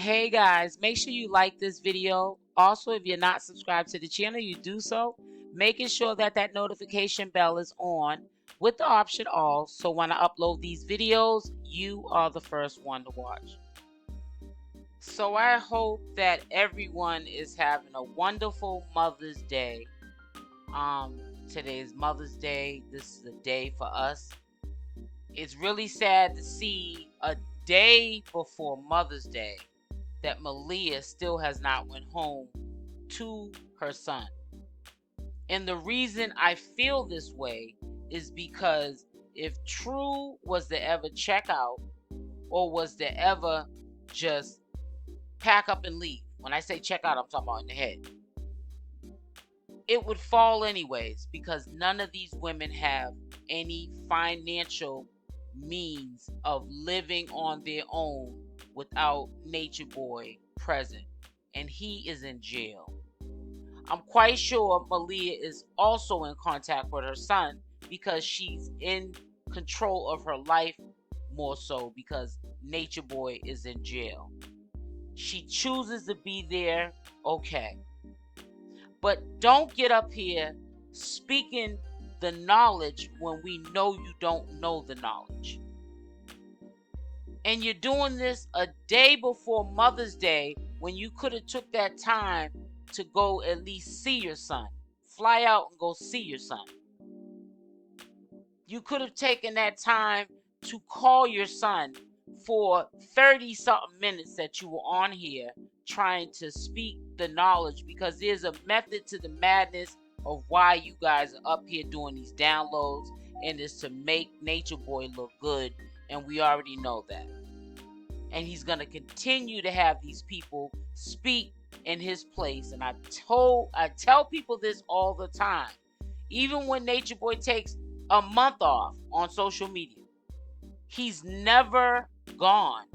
Hey guys, make sure you like this video. Also, if you're not subscribed to the channel, you do so, making sure that that notification bell is on with the option all, so when I upload these videos, you are the first one to watch. So I hope that everyone is having a wonderful Mother's Day. Today is Mother's Day. This is a day for us. It's really sad to see a day before Mother's Day that Malia still has not went home to her son. And the reason I feel this way is because if True was to ever check out or was to ever just pack up and leave, when I say check out, I'm talking about in the head, it would fall anyways, because none of these women have any financial means of living on their own without Natureboy present, and he is in jail. I'm quite sure Malia is also in contact with her son because she's in control of her life, more so because Natureboy is in jail. She chooses to be there, okay. But don't get up here speaking the knowledge when we know you don't know the knowledge. And you're doing this a day before Mother's Day when you could have took that time to go at least see your son. Fly out and go see your son. You could have taken that time to call your son for 30-something minutes that you were on here trying to speak the knowledge, because there's a method to the madness of why you guys are up here doing these downloads, and it's to make Natureboy look good, and we already know that. And he's going to continue to have these people speak in his place. And I tell people this all the time. Even when Natureboy takes a month off on social media, he's never gone.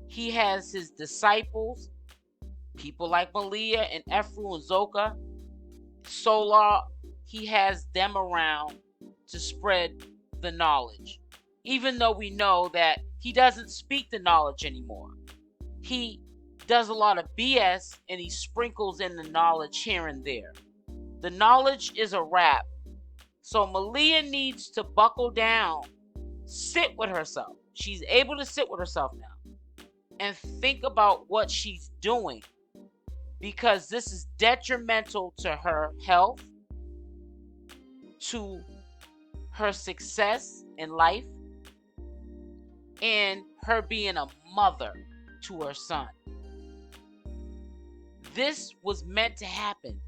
He has his disciples, people like Malia and 𝗪𝗛𝗪𝗧 and Zoka, Solar. He has them around to spread the knowledge. Even though we know that he doesn't speak the knowledge anymore. He does a lot of BS and he sprinkles in the knowledge here and there. The knowledge is a wrap. So Malia needs to buckle down, sit with herself. She's able to sit with herself now and think about what she's doing, because this is detrimental to her health, to her success in life, and her being a mother to her son. This was meant to happen.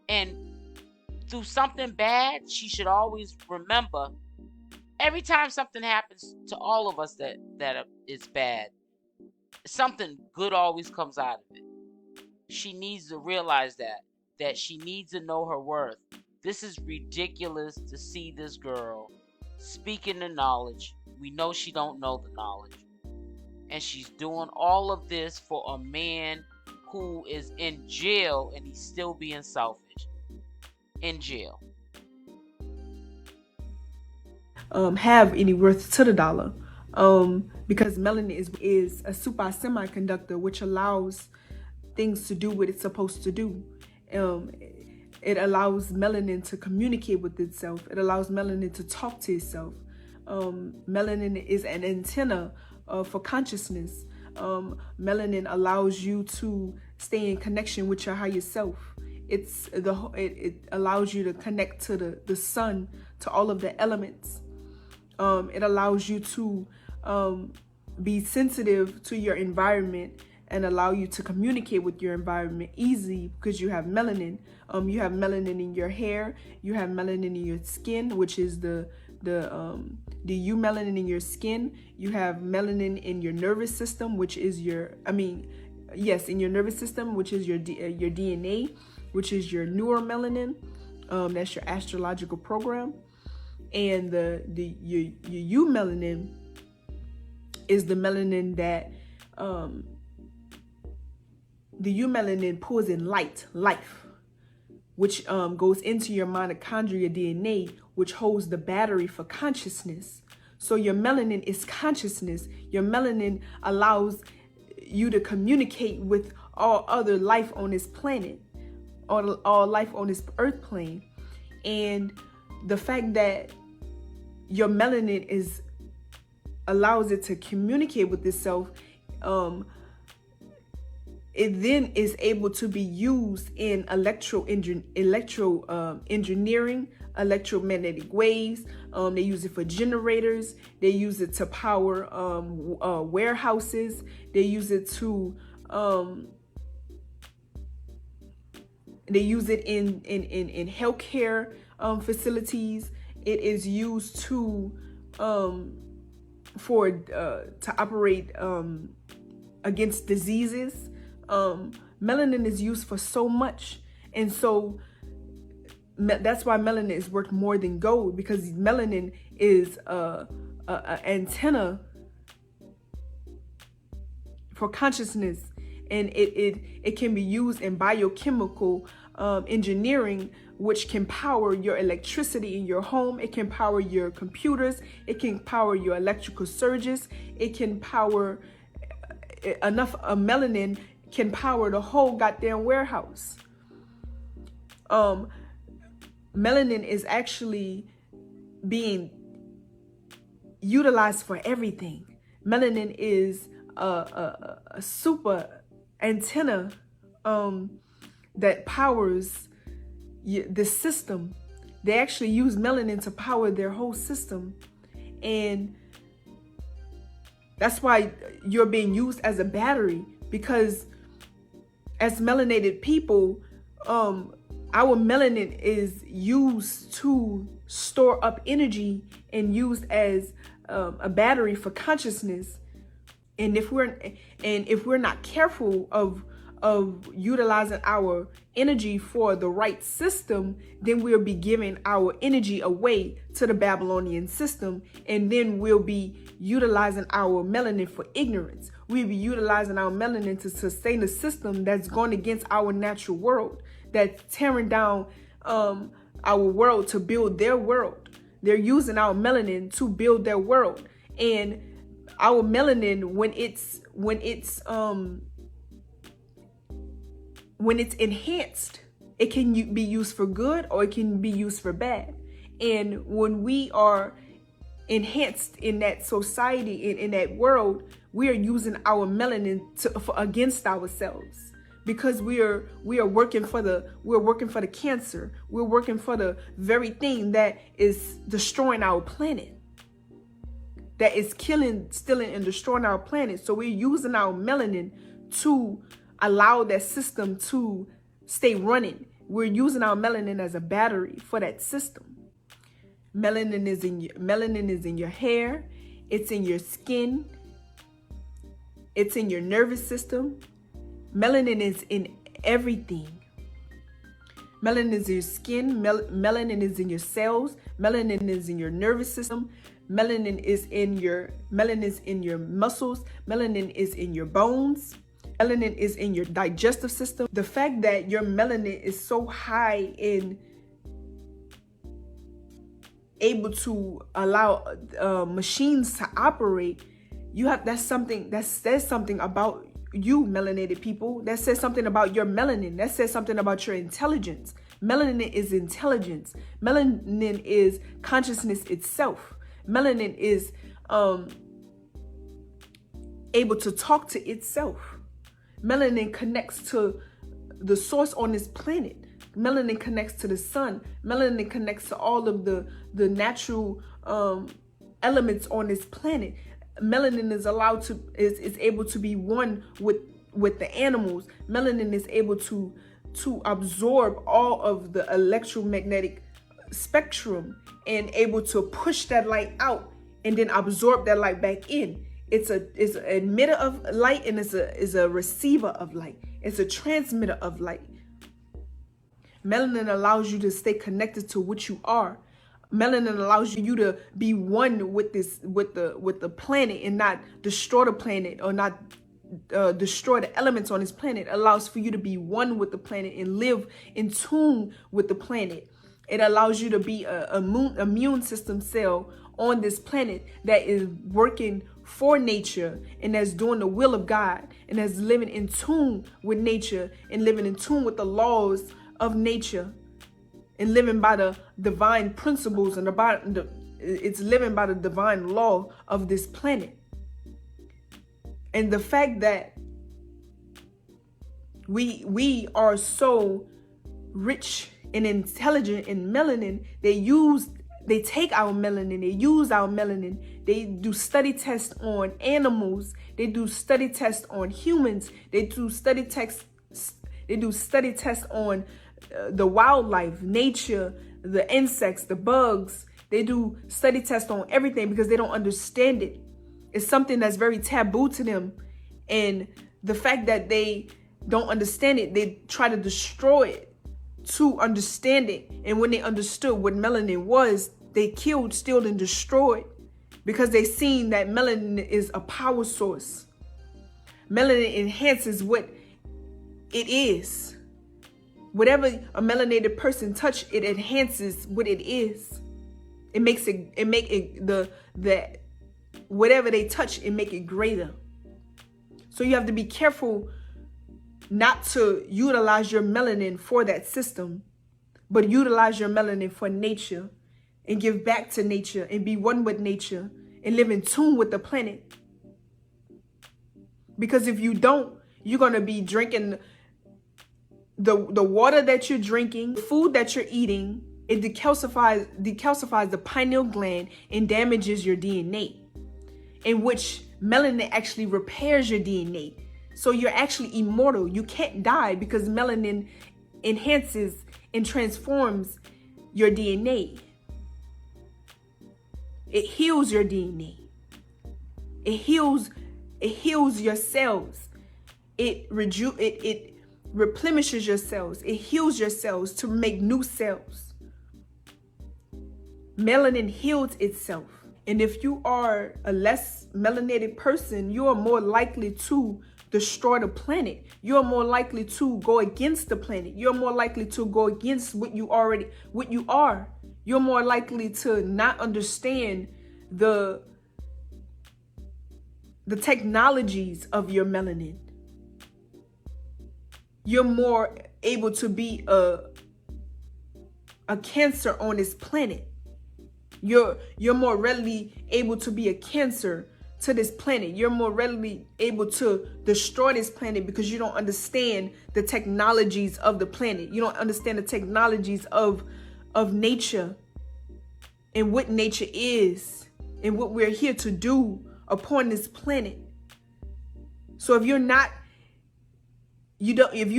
And through something bad, she should always remember, every time something happens to all of us that is bad, something good always comes out of it. She needs to realize that she needs to know her worth. This is ridiculous to see this girl speaking the knowledge. We know she don't know the knowledge. And she's doing all of this for a man who is in jail, and he's still being selfish. In jail. Have any worth to the dollar. Because melanin is a super semiconductor which allows things to do what it's supposed to do. It allows melanin to communicate with itself. It allows melanin to talk to itself. Melanin is an antenna for consciousness. Melanin allows you to stay in connection with your higher self. It allows you to connect to the sun, to all of the elements. It allows you to be sensitive to your environment and allow you to communicate with your environment easy because you have melanin. You have melanin in your hair. You have melanin in your skin, which is the eumelanin in your skin. You have melanin in your nervous system, which is in your nervous system, which is your DNA, which is your neuromelanin. That's your astrological program. And your eumelanin is the melanin that the eumelanin pulls in life, which goes into your mitochondria DNA, which holds the battery for consciousness. So your melanin is consciousness. Your melanin allows you to communicate with all other life on this planet, all life on this earth plane. And the fact that your melanin allows it to communicate with itself, it then is able to be used in engineering, electromagnetic waves. They use it for generators. They use it to power warehouses. They use it to they use it in healthcare facilities. It is used to operate against diseases. Melanin is used for so much, and so that's why melanin is worth more than gold, because melanin is a antenna for consciousness, and it can be used in biochemical engineering, which can power your electricity in your home. It can power your computers. It can power your electrical surges. It can power enough melanin can power the whole goddamn warehouse. Melanin is actually being utilized for everything. Melanin is a super antenna that powers the system. They actually use melanin to power their whole system, and that's why you're being used as a battery, because as melanated people, our melanin is used to store up energy and used as a battery for consciousness. And if we're not careful of utilizing our energy for the right system, then we'll be giving our energy away to the Babylonian system, and then we'll be utilizing our melanin for ignorance. We'll be utilizing our melanin to sustain a system that's going against our natural world, that's tearing down our world to build their world. They're using our melanin to build their world, and our melanin, when it's enhanced, it can be used for good or it can be used for bad. And when we are enhanced in that society, in that world, we are using our melanin against ourselves, because we are working for the cancer. We're working for the very thing that is destroying our planet, that is killing, stealing, and destroying our planet. So we're using our melanin to allow that system to stay running. We're using our melanin as a battery for that system. Melanin is in your hair. It's in your skin. It's in your nervous system. Melanin is in everything. Melanin is in your skin. Melanin is in your cells. Melanin is in your nervous system. Melanin is in your muscles. Melanin is in your bones. Melanin is in your digestive system. The fact that your melanin is so high in able to allow machines to operate, that says something about you, melanated people. That says something about your melanin. That says something about your intelligence. Melanin is intelligence. Melanin is consciousness itself. Melanin is able to talk to itself. Melanin connects to the source on this planet. Melanin connects to the sun. Melanin connects to all of the natural elements on this planet. Melanin is able to be one with the animals. Melanin is able to absorb all of the electromagnetic spectrum and able to push that light out and then absorb that light back in. It's an emitter of light, and it's a receiver of light. It's a transmitter of light. Melanin allows you to stay connected to what you are. Melanin allows you to be one with the planet and not destroy the planet, or not destroy the elements on this planet. It allows for you to be one with the planet and live in tune with the planet. It allows you to be an immune system cell on this planet that is working for nature and that's doing the will of God and that's living in tune with nature and living in tune with the laws of nature and living by the divine principles and it's living by the divine law of this planet. And the fact that we are so rich and intelligent in melanin, they take our melanin, they use our melanin, they do study tests on animals, they do study tests on humans, they do study tests on the wildlife, nature, the insects, the bugs. They do study tests on everything because they don't understand it. It's something that's very taboo to them. And the fact that they don't understand it, they try to destroy it to understand it. And when they understood what melanin was, they killed, stealed, and destroyed because they seen that melanin is a power source. Melanin enhances what it is. Whatever a melanated person touch, it enhances what it is. It makes it whatever they touch, it make it greater. So you have to be careful not to utilize your melanin for that system, but utilize your melanin for nature and give back to nature and be one with nature and live in tune with the planet. Because if you don't, you're going to be drinking the water that you're drinking, the food that you're eating. It decalcifies the pineal gland and damages your DNA, in which melanin actually repairs your DNA. So you're actually immortal. You can't die because melanin enhances and transforms your DNA. It heals your DNA. It heals your cells. It replenishes your cells. It heals your cells to make new cells. Melanin heals itself. And if you are a less melanated person, you are more likely to destroy the planet. You're more likely to go against the planet. You're more likely to go against what you are. You're more likely to not understand the technologies of your melanin. You're more able to be a cancer on this planet. You're more readily able to be a cancer to this planet. You're more readily able to destroy this planet because you don't understand the technologies of the planet. You don't understand the technologies of nature and what nature is and what we're here to do upon this planet. So if you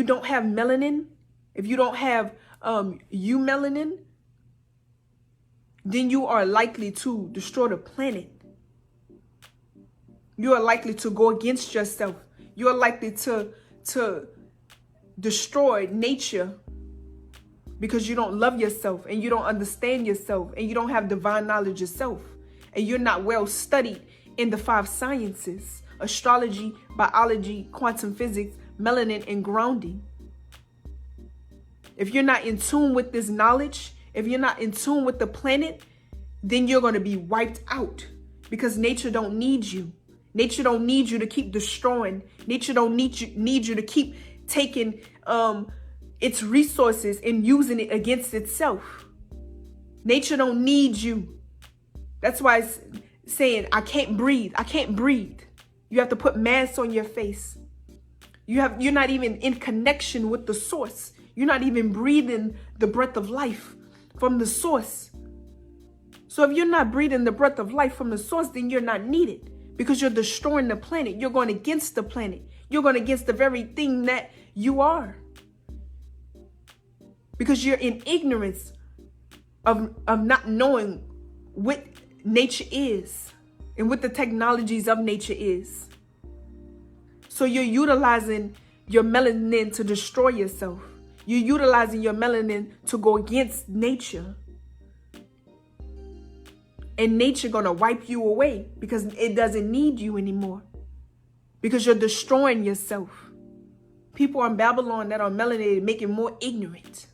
don't have melanin, if you don't have eumelanin, then you are likely to destroy the planet. You are likely to go against yourself. You are likely to destroy nature because you don't love yourself and you don't understand yourself and you don't have divine knowledge yourself and you're not well studied in the 5 sciences: astrology, biology, quantum physics, melanin, and grounding. If you're not in tune with this knowledge, if you're not in tune with the planet, then you're going to be wiped out because nature don't need you. Nature don't need you to keep destroying. Nature don't need you to keep taking its resources and using it against itself. Nature don't need you. That's why it's saying, I can't breathe. I can't breathe. You have to put masks on your face. You're not even in connection with the source. You're not even breathing the breath of life from the source. So if you're not breathing the breath of life from the source, then you're not needed because you're destroying the planet. You're going against the planet. You're going against the very thing that you are. Because you're in ignorance of not knowing what nature is and what the technologies of nature is. So you're utilizing your melanin to destroy yourself. You're utilizing your melanin to go against nature. And nature gonna wipe you away because it doesn't need you anymore. Because you're destroying yourself. People in Babylon that are melanated make it more ignorant.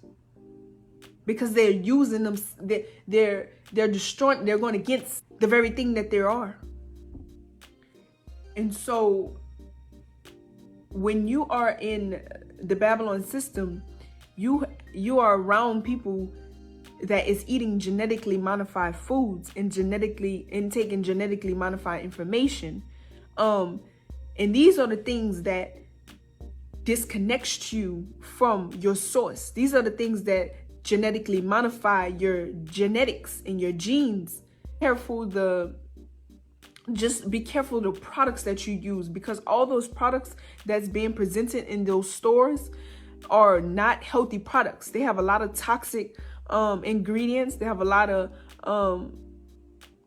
Because they're using them, they're destroying, they're going against the very thing that there are. And so when you are in the Babylon system, you are around people that is eating genetically modified foods and taking genetically modified information. And these are the things that disconnects you from your source. These are the things that genetically modify your genetics and your genes. Just be careful the products that you use, because all those products that's being presented in those stores are not healthy products. They have a lot of toxic ingredients. They have a lot of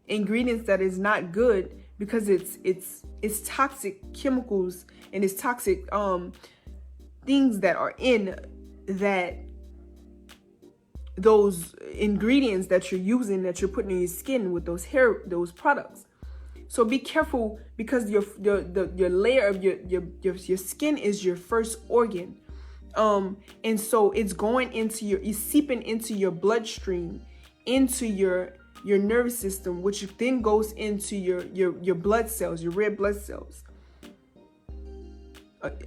ingredients that is not good, because it's toxic chemicals and it's toxic things that are in those ingredients that you're using, that you're putting in your skin with those products. So be careful, because your layer of your skin is your first organ. And so it's seeping into your bloodstream, into your nervous system, which then goes into your blood cells, your red blood cells.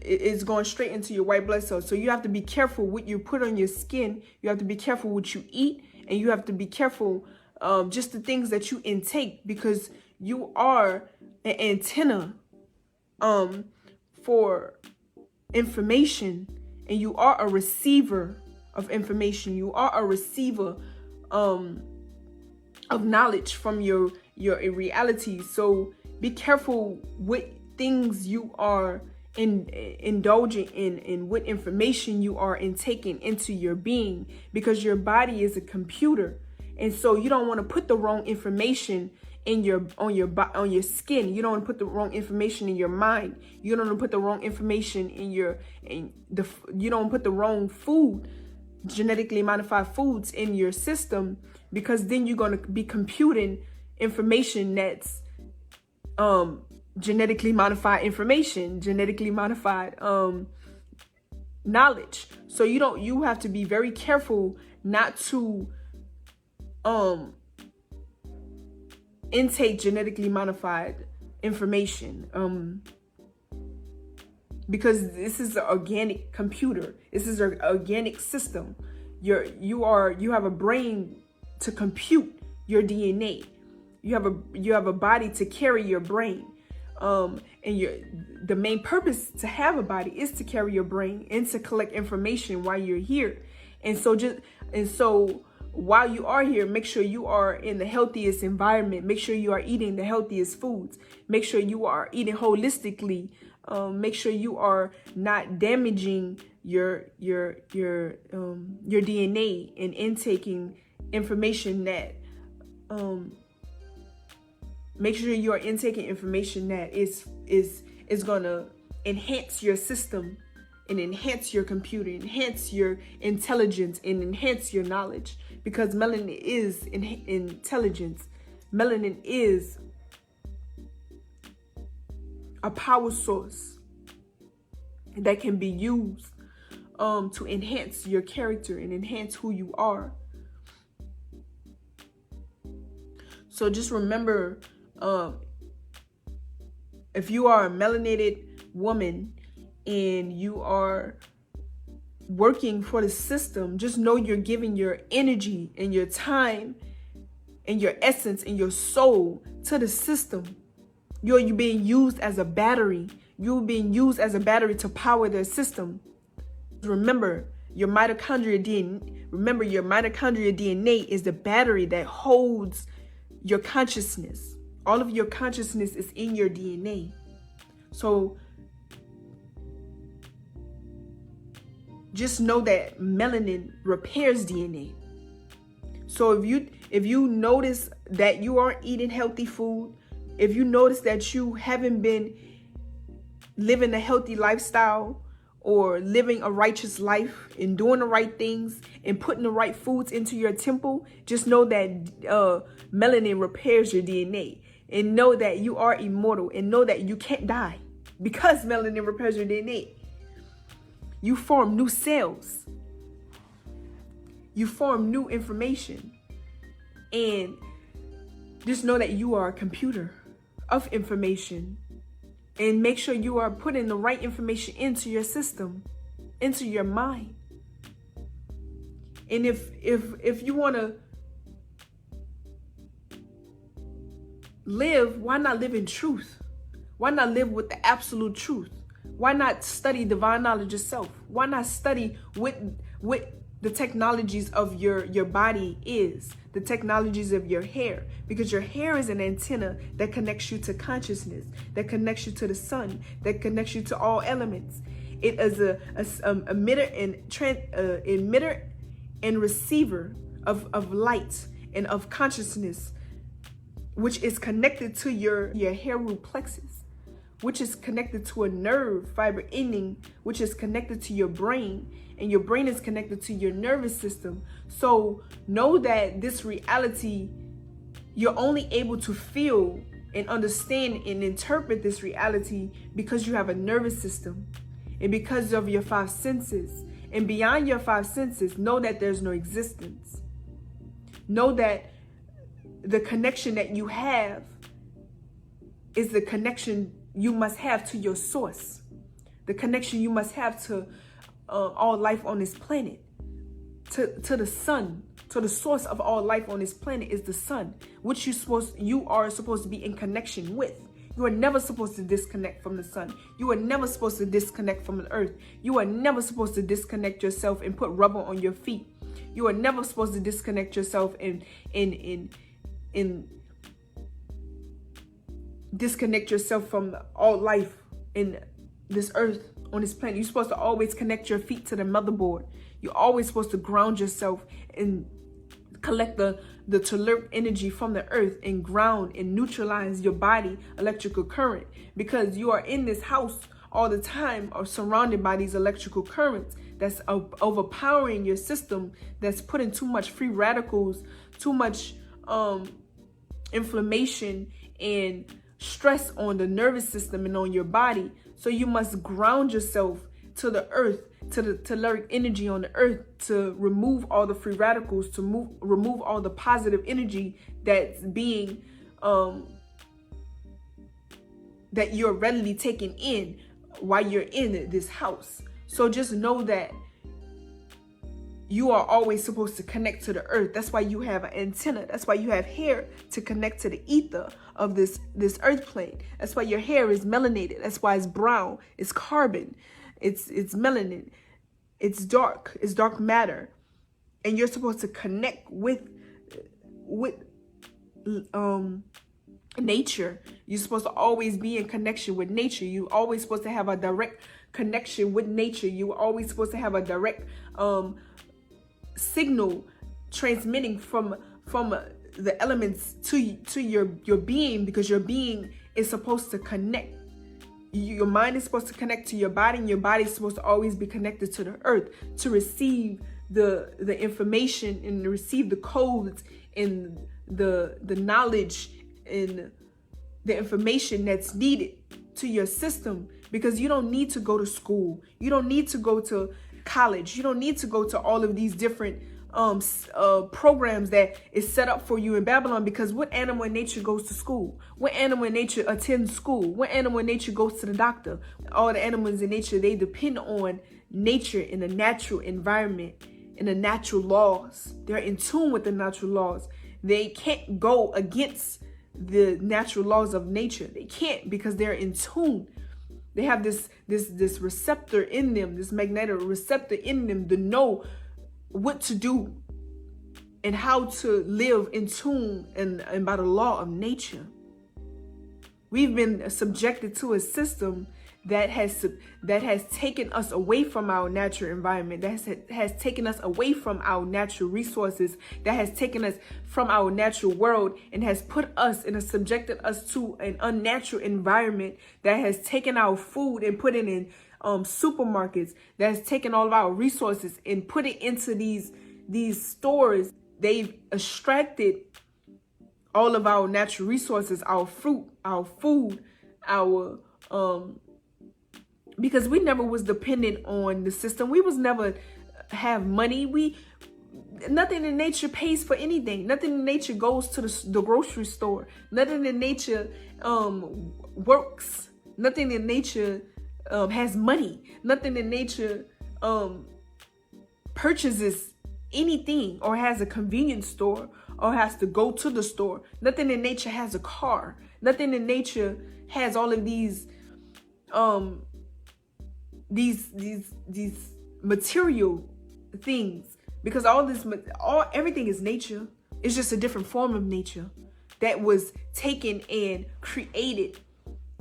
It's going straight into your white blood cells. So you have to be careful what you put on your skin. You have to be careful what you eat, and you have to be careful just the things that you intake, because you are an antenna for information, and you are a receiver of information. You are a receiver of knowledge from your reality. So be careful what things you are indulging in and what information you are intaking into your being, because your body is a computer. And so you don't want to put the wrong information on your skin. You don't want to put the wrong information in your mind. You don't want to put the wrong information you don't put the wrong food, genetically modified foods in your system, because then you're going to be computing information that's genetically modified information, genetically modified knowledge. So you have to be very careful not to intake genetically modified information, because this is an organic computer. This is an organic system. You have a brain to compute your DNA. You have a body to carry your brain. And the main purpose to have a body is to carry your brain and to collect information while you're here. And so while you are here, make sure you are in the healthiest environment. Make sure you are eating the healthiest foods. Make sure you are eating holistically. Make sure you are not damaging your DNA and intaking information that make sure you are intaking information that is gonna enhance your system and enhance your computer, enhance your intelligence, and enhance your knowledge. Because melanin is intelligence. Melanin is a power source that can be used to enhance your character and enhance who you are. So just remember, if you are a melanated woman and you are working for the system, just know you're giving your energy and your time and your essence and your soul to the system. You're being used as a battery. You're being used as a battery to power their system. Remember your mitochondria DNA is the battery that holds your consciousness. All of your consciousness is in your DNA. So just know that melanin repairs DNA. So if you notice that you aren't eating healthy food, if you notice that you haven't been living a healthy lifestyle or living a righteous life and doing the right things and putting the right foods into your temple, just know that melanin repairs your DNA. And know that you are immortal, and know that you can't die because melanin repairs your DNA. You form new cells. You form new information. And Just know that you are a computer of information, and make sure you are putting the right information into your system, into your mind. And if you want to live, why not live in truth? Why not live with the absolute truth? Why not study divine knowledge itself? Why not study what the technologies of your body is, the technologies of your hair? Because your hair is an antenna that connects you to consciousness, that connects you to the sun, that connects you to all elements. It is a emitter and receiver of light and of consciousness, which is connected to your hair root plexus, which is connected to a nerve fiber ending, which is connected to your brain, and your brain is connected to your nervous system. So know that this reality, you're only able to feel and understand and interpret this reality because you have a nervous system and because of your 5 senses. And beyond your 5 senses, know that there's no existence. Know that the connection that you have is the connection you must have to your source, the connection you must have to all life on this planet, to the sun, to the source of all life on this planet is the sun, which you are supposed to be in connection with. You are never supposed to disconnect from the sun. You are never supposed to disconnect from the earth. You are never supposed to disconnect yourself and put rubber on your feet. You are never supposed to disconnect yourself and disconnect yourself from all life in this earth, on this planet. You're supposed to always connect your feet to the motherboard. You're always supposed to ground yourself and collect the telluric energy from the earth and ground and neutralize your body electrical current, because you are in this house all the time or surrounded by these electrical currents that's overpowering your system, that's putting too much free radicals, too much inflammation and stress on the nervous system and on your body. So you must ground yourself to the earth, to the telluric energy on the earth, to remove all the free radicals, to remove all the positive energy that's being that you're readily taking in while you're in this house. So just know that you are always supposed to connect to the earth. That's why you have an antenna. That's why you have hair, to connect to the ether of this earth plane. That's why your hair is melanated. That's why it's brown. It's carbon. It's melanin. It's dark matter. And you're supposed to connect with nature. You're supposed to always be in connection with nature. You're always supposed to have a direct connection with nature. You're always supposed to have a direct signal transmitting from the elements to your being, because your being is supposed to connect. Your mind is supposed to connect to your body, and your body is supposed to always be connected to the earth to receive the information and receive the codes and the knowledge and the information that's needed to your system. Because you don't need to go to school, you don't need to go to college, you don't need to go to all of these different programs that is set up for you in Babylon. Because what animal in nature goes to school? What animal in nature attends school? What animal in nature goes to the doctor? All the animals in nature, they depend on nature in the natural environment, in the natural laws. They're in tune with the natural laws. They can't go against the natural laws of nature. They can't, because they're in tune. They have this receptor in them, this magnetic receptor in them, to know what to do and how to live in tune and by the law of nature. We've been subjected to a system that has taken us away from our natural environment, that has taken us away from our natural resources, that has taken us from our natural world, and has put us and has subjected us to an unnatural environment, that has taken our food and put it in supermarkets, that has taken all of our resources and put it into these stores. They've extracted all of our natural resources, our fruit, our food, our because we never was dependent on the system. We was never have money. Nothing in nature pays for anything. Nothing in nature goes to the grocery store. Nothing in nature works. Nothing in nature has money. Nothing in nature purchases anything or has a convenience store or has to go to the store. Nothing in nature has a car. Nothing in nature has all of these material things, because everything is nature. It's just a different form of nature that was taken and created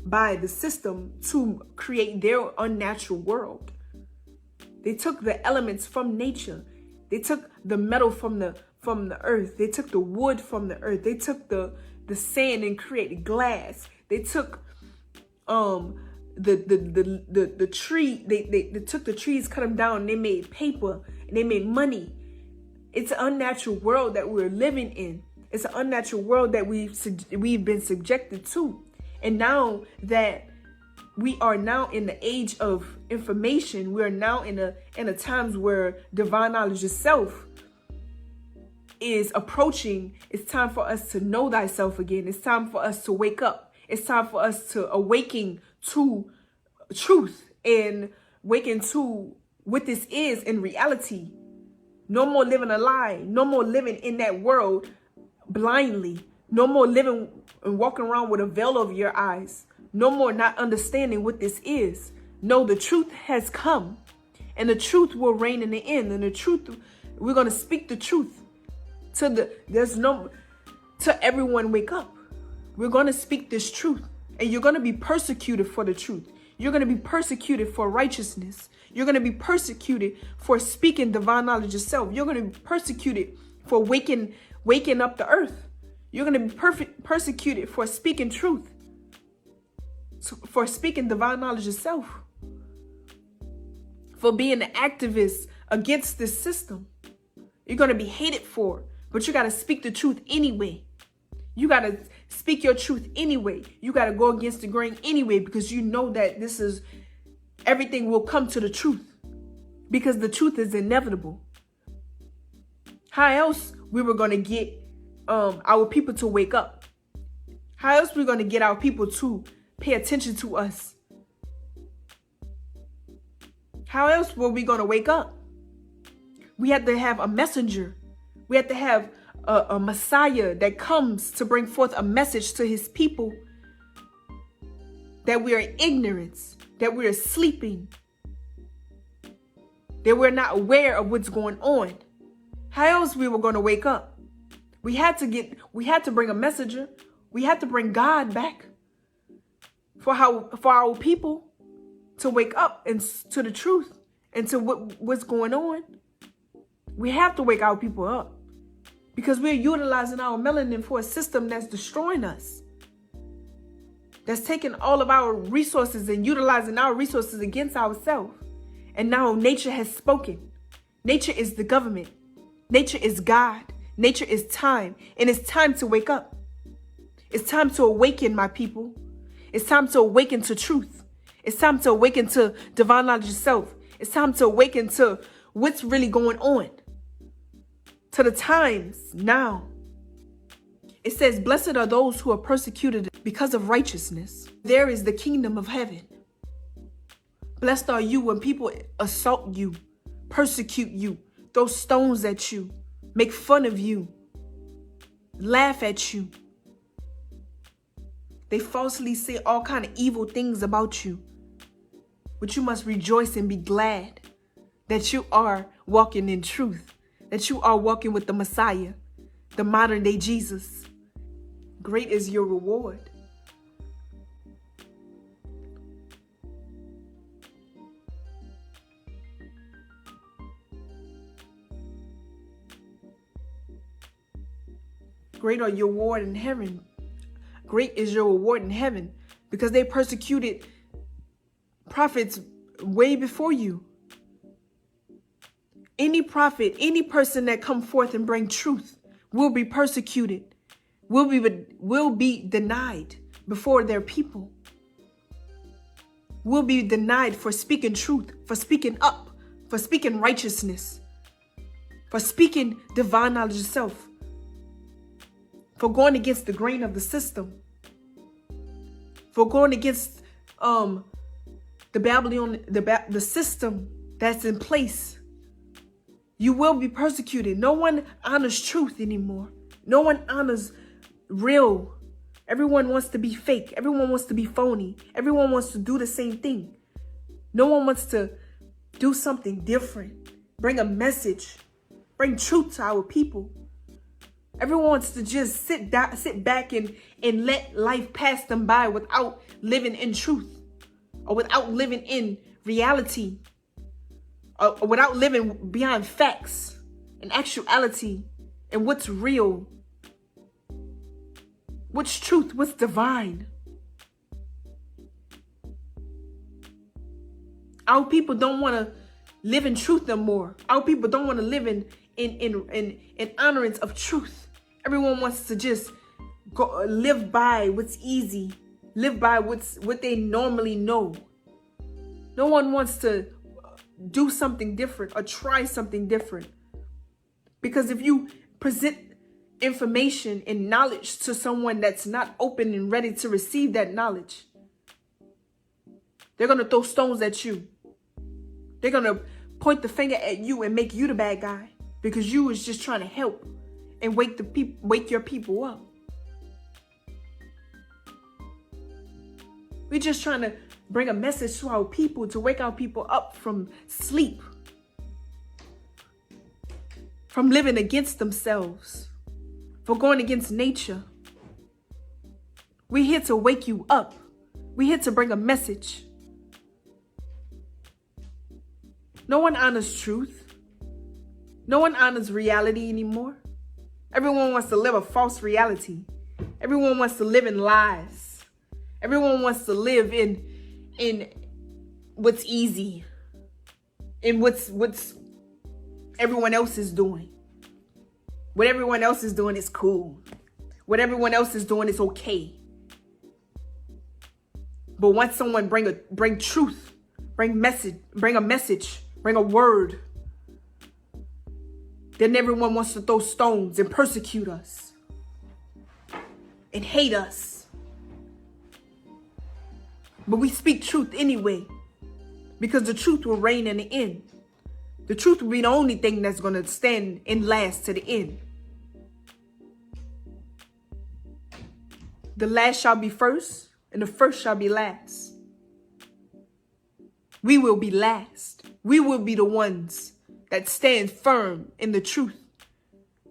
by the system to create their unnatural world. They took the elements from nature. They took the metal from the earth. They took the wood from the earth. They took the sand and created glass. They took the tree. They took the trees, cut them down, and they made paper and they made money. It's an unnatural world that we're living in. It's an unnatural world that we've been subjected to. And now that we are now in the age of information, we are now in a times where divine knowledge itself is approaching. It's time for us to know thyself again. It's time for us to wake up. It's time for us to awaken to truth and awaken to what this is in reality. No more living a lie. No more living in that world blindly. No more living and walking around with a veil over your eyes. No more not understanding what this is. No, the truth has come, and the truth will reign in the end. And the truth, we're going to speak the truth to everyone. Wake up. We're going to speak this truth, and you're going to be persecuted for the truth. You're going to be persecuted for righteousness. You're going to be persecuted for speaking divine knowledge yourself. You're going to be persecuted for waking up the earth. You're going to be persecuted for speaking truth, for speaking divine knowledge yourself, for being an activist against this system. You're going to be hated for it, but you got to speak the truth anyway. You got to speak your truth anyway. You got to go against the grain anyway, because you know that everything will come to the truth, because the truth is inevitable. How else we were going to get our people to wake up? How else we're going to get our people to pay attention to us? How else were we going to wake up? We had to have a messenger. We had to have a Messiah that comes to bring forth a message to his people, that we are in ignorance, that we are sleeping, that we're not aware of what's going on. How else we were going to wake up? We had to bring a messenger. We had to bring God back for our people to wake up and to the truth and to what's going on. We have to wake our people up, because we're utilizing our melanin for a system that's destroying us, that's taking all of our resources and utilizing our resources against ourselves. And now nature has spoken. Nature is the government. Nature is God. Nature is time. And it's time to wake up. It's time to awaken, my people. It's time to awaken to truth. It's time to awaken to divine knowledge itself. It's time to awaken to what's really going on, to the times now. It says, blessed are those who are persecuted because of righteousness. There is the kingdom of heaven. Blessed are you when people assault you, persecute you, throw stones at you, make fun of you, laugh at you. They falsely say all kind of evil things about you. But you must rejoice and be glad that you are walking in truth, that you are walking with the Messiah, the modern day Jesus. Great is your reward. Great are your reward in heaven. Great is your reward in heaven, because they persecuted prophets way before you. Any prophet, any person that come forth and bring truth will be persecuted, will be denied before their people, will be denied for speaking truth, for speaking up, for speaking righteousness, for speaking divine knowledge of self, for going against the grain of the system, for going against the system that's in place. You will be persecuted. No one honors truth anymore. No one honors real. Everyone wants to be fake. Everyone wants to be phony. Everyone wants to do the same thing. No one wants to do something different. Bring a message. Bring truth to our people. Everyone wants to just sit back and let life pass them by without living in truth, or without living in reality, or without living beyond facts and actuality and what's real, what's truth, what's divine. Our people don't want to live in truth no more. Our people don't want to live in honorance of truth. Everyone wants to just go live by what's easy, live by what they normally know. No one wants to do something different or try something different. Because if you present information and knowledge to someone that's not open and ready to receive that knowledge, they're going to throw stones at you. They're going to point the finger at you and make you the bad guy because you was just trying to help and wake your people up. We're just trying to bring a message to our people to wake our people up from sleep, from living against themselves, for going against nature. We're here to wake you up. We're here to bring a message. No one honors truth. No one honors reality anymore. Everyone wants to live a false reality. Everyone wants to live in lies. Everyone wants to live in what's easy, in what's everyone else is doing. What everyone else is doing is cool. What everyone else is doing is okay. But once someone bring truth, bring a message, bring a word, then everyone wants to throw stones and persecute us and hate us. But we speak truth anyway, because the truth will reign in the end. The truth will be the only thing that's going to stand and last to the end. The last shall be first, and the first shall be last. We will be last. We will be the ones that stand firm in the truth.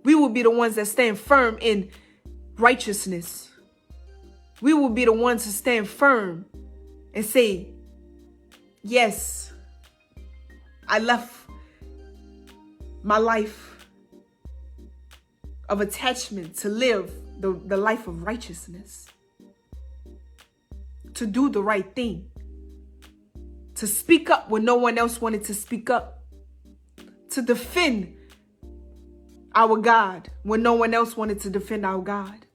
We will be the ones that stand firm in righteousness. We will be the ones to stand firm and say, yes, I left my life of attachment to live the life of righteousness, to do the right thing, to speak up when no one else wanted to speak up, to defend our God when no one else wanted to defend our God.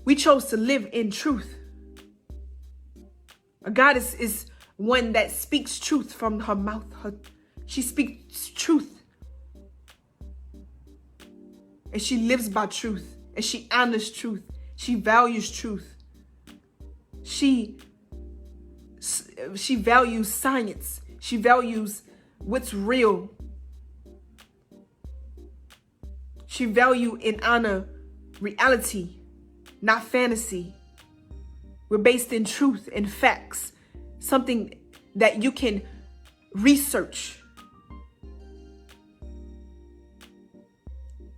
We chose to live in truth. A goddess is one that speaks truth from her mouth. She speaks truth. And she lives by truth. And she honors truth. She values truth. She values science. She values what's real. She values and honor reality, not fantasy. We're based in truth and facts, something that you can research,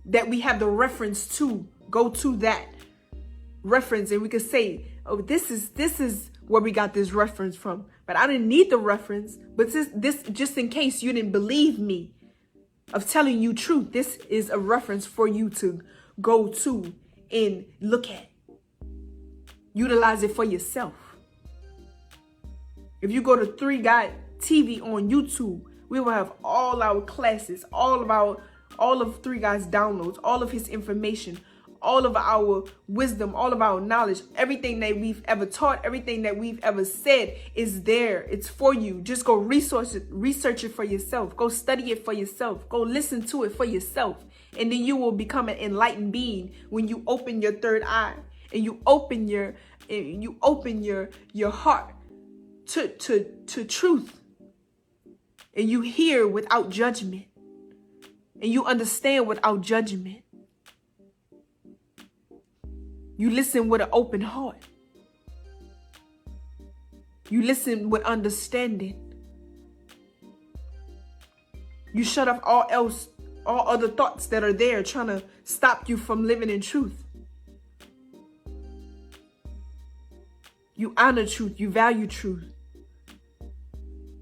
that we have the reference to. Go to that reference and we could say, oh, this is where we got this reference from. But I didn't need the reference, but this just in case you didn't believe me of telling you truth, this is a reference for you to go to and look at. Utilize it for yourself. If you go to 3 God TV on YouTube, we will have all our classes, all of 3 Guys downloads, all of his information, all of our wisdom, all of our knowledge, everything that we've ever taught, everything that we've ever said is there. It's for you. Just go research it for yourself. Go study it for yourself. Go listen to it for yourself. And then you will become an enlightened being when you open your third eye and you open your heart to truth. And you hear without judgment. And you understand without judgment. You listen with an open heart. You listen with understanding. You shut off all other thoughts that are there trying to stop you from living in truth. You honor truth. You value truth.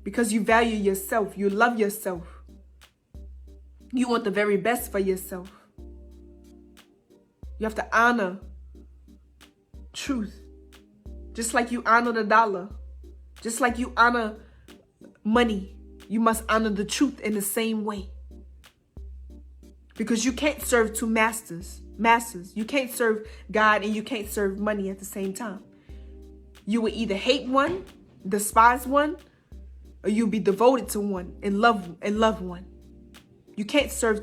Because you value yourself. You love yourself. You want the very best for yourself. You have to honor truth. Just like you honor the dollar. Just like you honor money. You must honor the truth in the same way. Because you can't serve two masters. You can't serve God and you can't serve money at the same time. You will either hate one, despise one, or you'll be devoted to one and love one. You can't serve